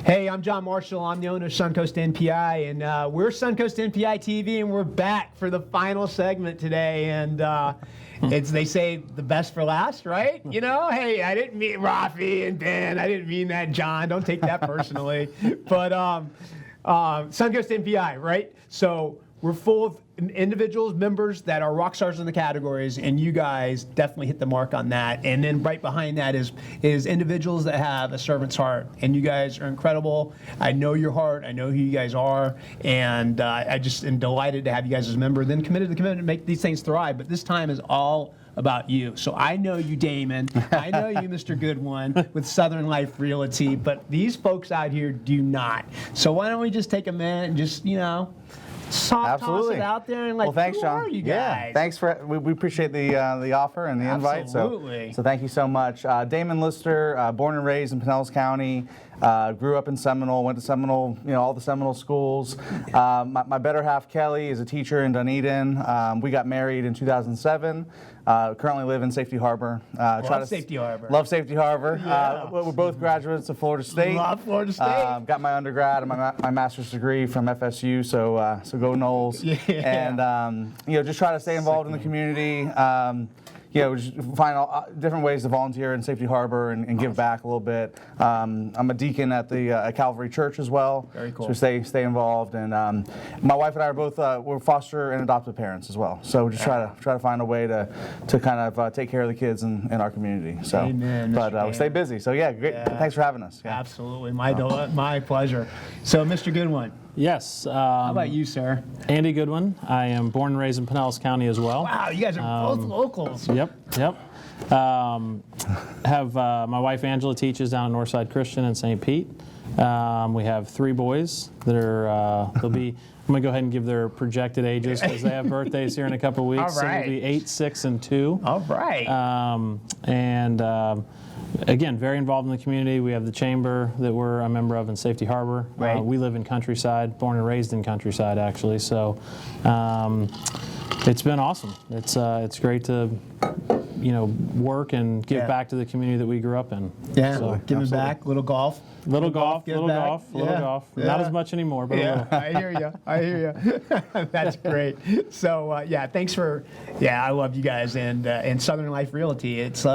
Hey, I'm John Marshall. I'm the owner of Suncoast NPI, and we're Suncoast NPI TV, and we're back for the final segment today. And they say the best for last, right? You know, hey, I didn't mean Rafi and Ben. I didn't mean that, John. Don't take that personally. But Suncoast NPI, right? So we're full of individuals, members that are rock stars in the categories, and you guys definitely hit the mark on that. And then right behind that is individuals that have a servant's heart, and you guys are incredible. I know your heart. I know who you guys are, and I just am delighted to have you guys as a member. Then committed to make these things thrive. But this time is all about you. So I know you, Damon. I know you, Mr. Goodwin, with Southern Life Realty, but these folks out here do not. So why don't we just take a minute and just, toss it out there and well, thanks, who John. are you guys? Yeah, thanks we appreciate the offer and the invite. Absolutely. So thank you so much. Damon Lister, born and raised in Pinellas County. Grew up in Seminole, went to Seminole, all the Seminole schools. My better half, Kelly, is a teacher in Dunedin. We got married in 2007. Currently live in Safety Harbor. Love Safety Harbor. Love Safety Harbor. Yeah. We're both graduates of Florida State. Love Florida State. Got my undergrad and my master's degree from FSU, so go Noles. Yeah. And just try to stay involved in the community. Just find different ways to volunteer in Safety Harbor and give back a little bit. I'm a deacon at the Calvary Church as well. Very cool. So we stay involved, and my wife and I are both we're foster and adoptive parents as well. So we just try to find a way to kind of take care of the kids in our community. So, Amen, but we stay busy. So great. Yeah. Thanks for having us. Yeah. Absolutely, my pleasure. So, Mr. Goodwin, Yes. how about you, sir? Andy Goodwin. I am born and raised in Pinellas County as well. Wow, you guys are both locals. Yep. Have my wife Angela teaches down at Northside Christian in St. Pete. We have 3 boys that are I'm gonna go ahead and give their projected ages because they have birthdays here in a couple of weeks. All right. So it'll be 8, 6, and 2. All right. Again, very involved in the community. We have the chamber that we're a member of in Safety Harbor. Right. We live in Countryside, born and raised in Countryside, actually. So it's been awesome. It's great to work and give back to the community that we grew up in. Yeah, So, giving back, little golf. Little golf. Yeah. Not as much anymore, but a little. I hear you. That's great. So thanks for. I love you guys and Southern Life Realty. It's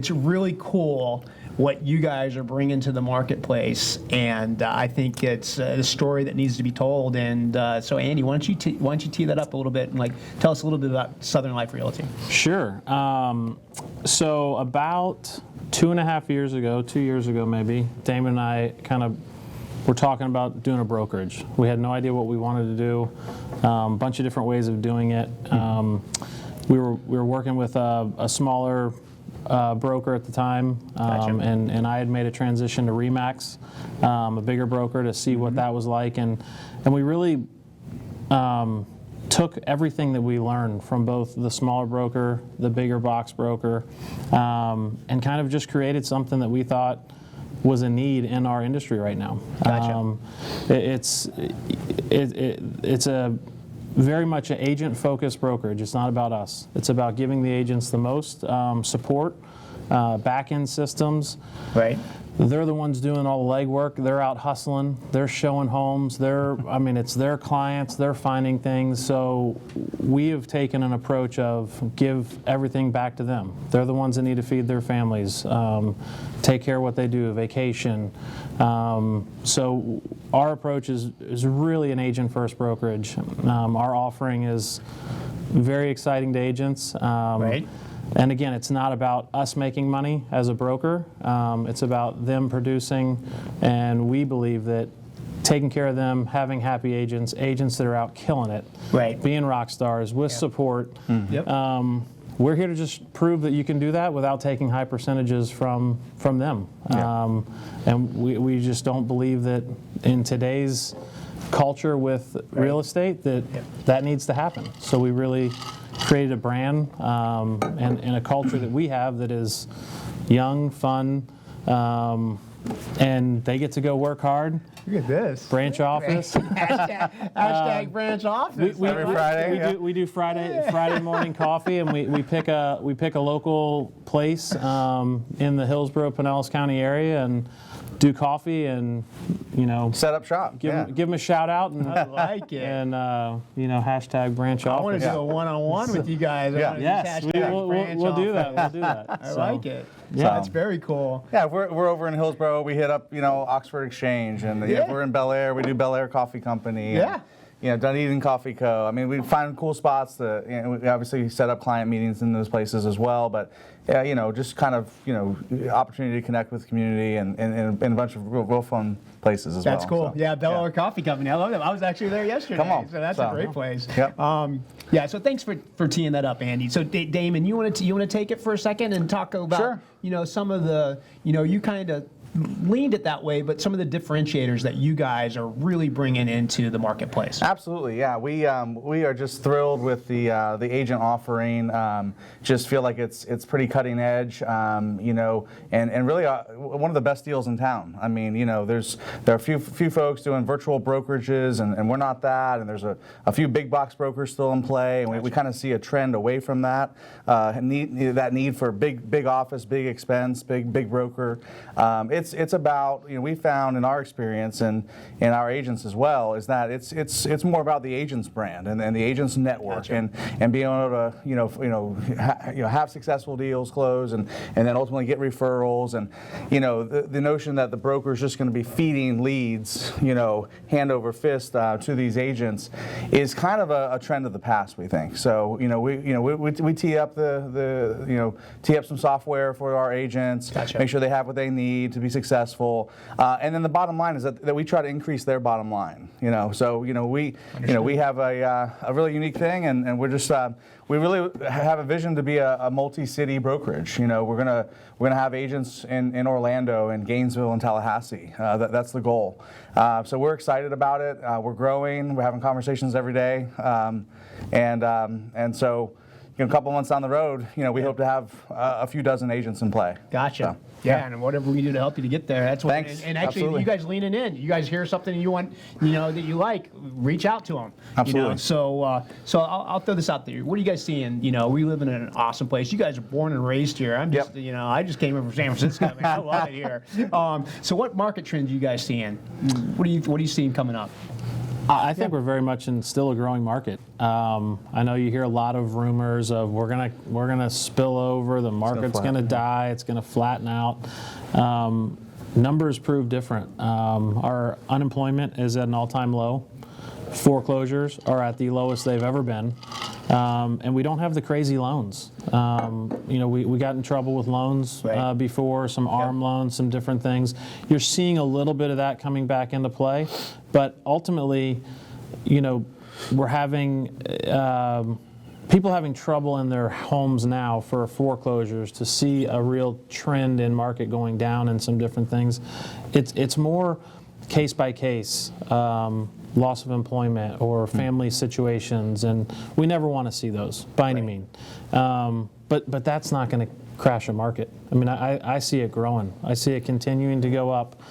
really cool what you guys are bringing to the marketplace, and I think it's a story that needs to be told. And so, Andy, why don't you tee that up a little bit and tell us a little bit about Southern Life Realty? Sure. So about 2.5 years ago, 2 years ago maybe, Damon and I kind of were talking about doing a brokerage. We had no idea what we wanted to do, a bunch of different ways of doing it. We were working with a smaller broker at the time, Gotcha. and I had made a transition to Remax, a bigger broker, to see what that was like, and we really took everything that we learned from both the smaller broker, the bigger box broker, and kind of just created something that we thought was a need in our industry right now. Gotcha. It's a very much an agent-focused brokerage. It's not about us. It's about giving the agents the most support, back-end systems. Right. They're the ones doing all the legwork. They're out hustling. They're showing homes. It's their clients. They're finding things. So we have taken an approach of give everything back to them. They're the ones that need to feed their families, take care of what they do, vacation. So our approach is really an agent-first brokerage. Our offering is very exciting to agents. Right. And again, it's not about us making money as a broker. It's about them producing, and we believe that taking care of them, having happy agents that are out killing it, Right. being rock stars with support. Yep. We're here to just prove that you can do that without taking high percentages from them. Yeah. And we just don't believe that in today's culture with real estate that needs to happen. So we really created a brand and a culture that we have that is young, fun, and they get to go work hard Look at this. branch office. Hashtag branch office. Every Friday, We do Friday morning coffee, and we pick a local place in the Hillsborough, Pinellas County area, and do coffee, and set up shop. give them a shout out, and I like it. and hashtag branch I want office. to do a one-on-one with you guys. I Yeah. wanna use Yes, hashtag we'll branch do that. office. We'll do that. I So, like it. Yeah. That's very cool. Yeah, we're over in Hillsborough. We hit up, Oxford Exchange, and Yeah. if we're in Bel Air, we do Bel Air Coffee Company. Yeah. And, Dunedin Coffee Co. I mean, we find cool spots to, we obviously set up client meetings in those places as well, but just kind of, opportunity to connect with the community and a bunch of real fun places as well. That's cool. So, Yeah, Bel Air Coffee Company. I love them. I was actually there yesterday. Come on. So that's a great place. Yep. So thanks for teeing that up, Andy. So Damon, you want to take it for a second and talk about Sure. Some of the you kind of leaned it that way, but some of the differentiators that you guys are really bringing into the marketplace. Absolutely, yeah. We are just thrilled with the agent offering. Just feel like it's pretty cutting edge, and really one of the best deals in town. I mean, there are a few folks doing virtual brokerages, and we're not that. And there's a few big box brokers still in play, and we kind of see a trend away from that. That need for big office, big expense, big broker. It's about, we found in our experience and our agents as well, is that it's more about the agent's brand and the agent's network. Gotcha. and being able to have successful deals close and then ultimately get referrals, and the notion that the broker is just going to be feeding leads hand over fist to these agents is kind of a trend of the past, we think. So we tee up tee up some software for our agents. Gotcha. Make sure they have what they need to be successful, and then the bottom line is that we try to increase their bottom line. So we have a really unique thing, and we're just we really have a vision to be a multi-city brokerage. We're gonna have agents in Orlando and Gainesville and Tallahassee. That's the goal. So we're excited about it. We're growing. We're having conversations every day, and so. A couple months down the road, we hope to have a few dozen agents in play. Gotcha. So, yeah, and whatever we do to help you to get there, that's what. Thanks. And actually, Absolutely. you guys leaning in. You guys hear something you want, that you like, reach out to them. Absolutely. So I'll throw this out there. What are you guys seeing? We live in an awesome place. You guys are born and raised here. I'm just, I just came in from San Francisco. Man, I love it here. So what market trends are you guys seeing? What are you seeing coming up? I think we're very much in still a growing market. I know you hear a lot of rumors of we're gonna spill over, the market's gonna die, it's gonna flatten out. Numbers prove different. Our unemployment is at an all-time low. Foreclosures are at the lowest they've ever been, and we don't have the crazy loans. We got in trouble with loans before, some ARM loans, some different things. You're seeing a little bit of that coming back into play, but ultimately, we're having people having trouble in their homes now for foreclosures. To see a real trend in market going down and some different things, it's more case by case. Loss of employment or family situations, and we never want to see those by any means. But that's not going to crash a market. I mean, I see it growing. I see it continuing to go up.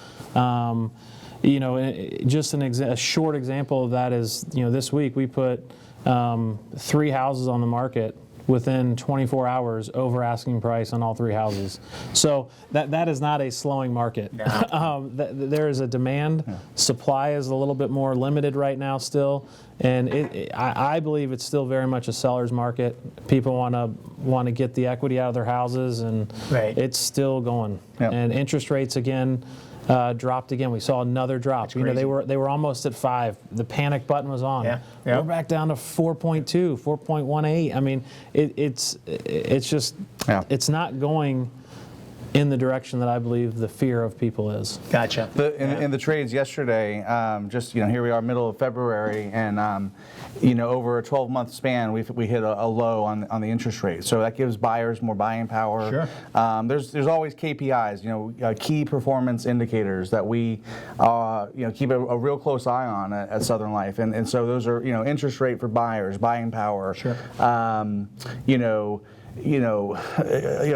Just a short example of that is, this week we put 3 houses on the market within 24 hours over asking price on all 3 houses. So that is not a slowing market. No. There is a demand. Supply is a little bit more limited right now still, and I believe it's still very much a seller's market. People want to get the equity out of their houses, and it's still going. Yep. And interest rates again. Dropped again. We saw another drop. They were almost at 5. The panic button was on. Yeah. We're back down to 4.2, 4.18. I mean, it's just it's not going in the direction that I believe the fear of people is. Gotcha. In the trades yesterday, here we are, middle of February, and over a 12-month span, we hit a low on the interest rate. So that gives buyers more buying power. Sure. There's always KPIs, key performance indicators that we keep a real close eye on at Southern Life, and so those are interest rate for buyers, buying power. Sure.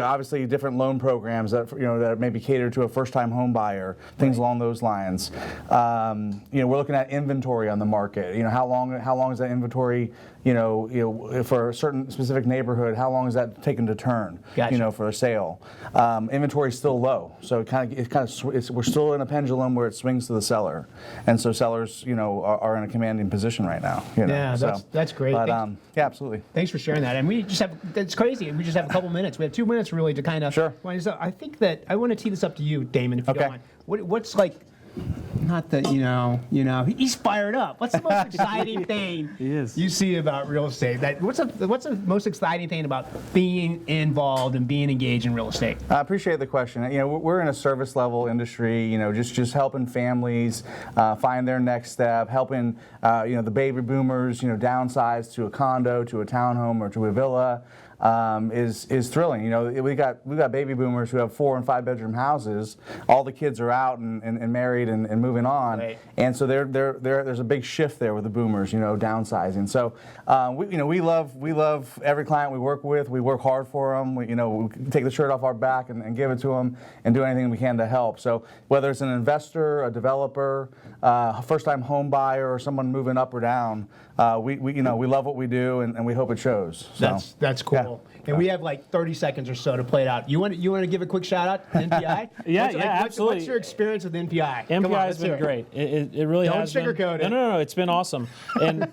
obviously different loan programs that maybe cater to a first-time home buyer, things along those lines. We're looking at inventory on the market. How long is that inventory? For a certain specific neighborhood, how long is that taken to turn? Gotcha. For a sale. Inventory is still low, so we're still in a pendulum where it swings to the seller, and so sellers, are in a commanding position right now. Yeah, that's great. But yeah, absolutely. Thanks for sharing that. And that's crazy. We just have a couple minutes. We have 2 minutes really to kind of. Sure. I think that I want to tee this up to you, Damon, if you Okay. don't mind. What's like, not that, he's fired up. What's the most exciting thing He is. you see about real estate? What's the most exciting thing about being involved and being engaged in real estate? I appreciate the question. We're in a service level industry, just helping families find their next step, helping, the baby boomers, downsize to a condo, to a townhome, or to a villa. Is thrilling. We got baby boomers who have 4 and 5 bedroom houses. All the kids are out and married and moving on, Right. and so there's a big shift there with the boomers, downsizing. So we love every client we work with. We work hard for them. We take the shirt off our back and give it to them and do anything we can to help. So whether it's an investor, a developer, a first-time home buyer, or someone moving up or down, we love what we do and we hope it shows. So. That's cool. Yeah. And we have like 30 seconds or so to play it out. You want to give a quick shout out to NPI? Yeah, Absolutely. absolutely. What's your experience with NPI? Come on, MPI has let's been hear it. great. It really Don't has been. sugarcoat it. No, it's been awesome. And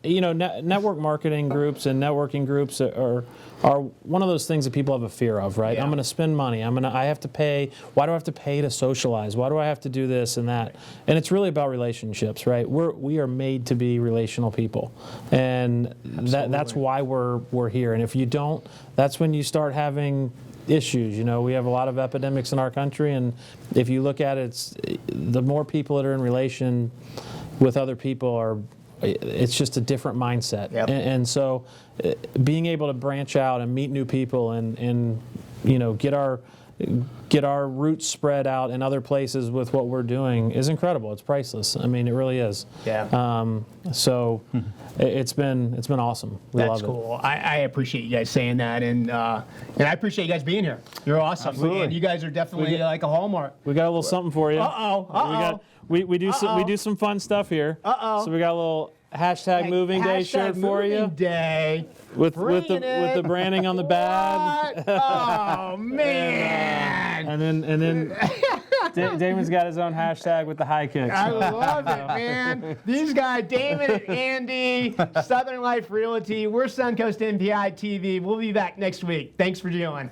network marketing groups and networking groups are one of those things that people have a fear of, right? Yeah. I'm going to spend money. I have to pay. Why do I have to pay to socialize? Why do I have to do this and that? And it's really about relationships, right? We are made to be relational people, and that's why we're here. And if you don't, that's when you start having issues. We have a lot of epidemics in our country, and if you look at it, the more people that are in relation with other people it's just a different mindset. Yep. And so being able to branch out and meet new people and get our roots spread out in other places with what we're doing is incredible. It's priceless. It really is. Yeah. So it's been awesome. We That's love it. cool. I appreciate you guys saying that, and I appreciate you guys being here. You're awesome. Absolutely. And you guys are definitely like a hallmark. We got a little something for you. We do some fun stuff here. So we got a little hashtag moving day shirt for you. Moving day. With Bringing the branding on the bag. What? Oh man. And then Damon's got his own hashtag with the high kicks. I love it, man. These guys, Damon and Andy, Southern Life Realty. We're Suncoast NPI TV. We'll be back next week. Thanks for joining.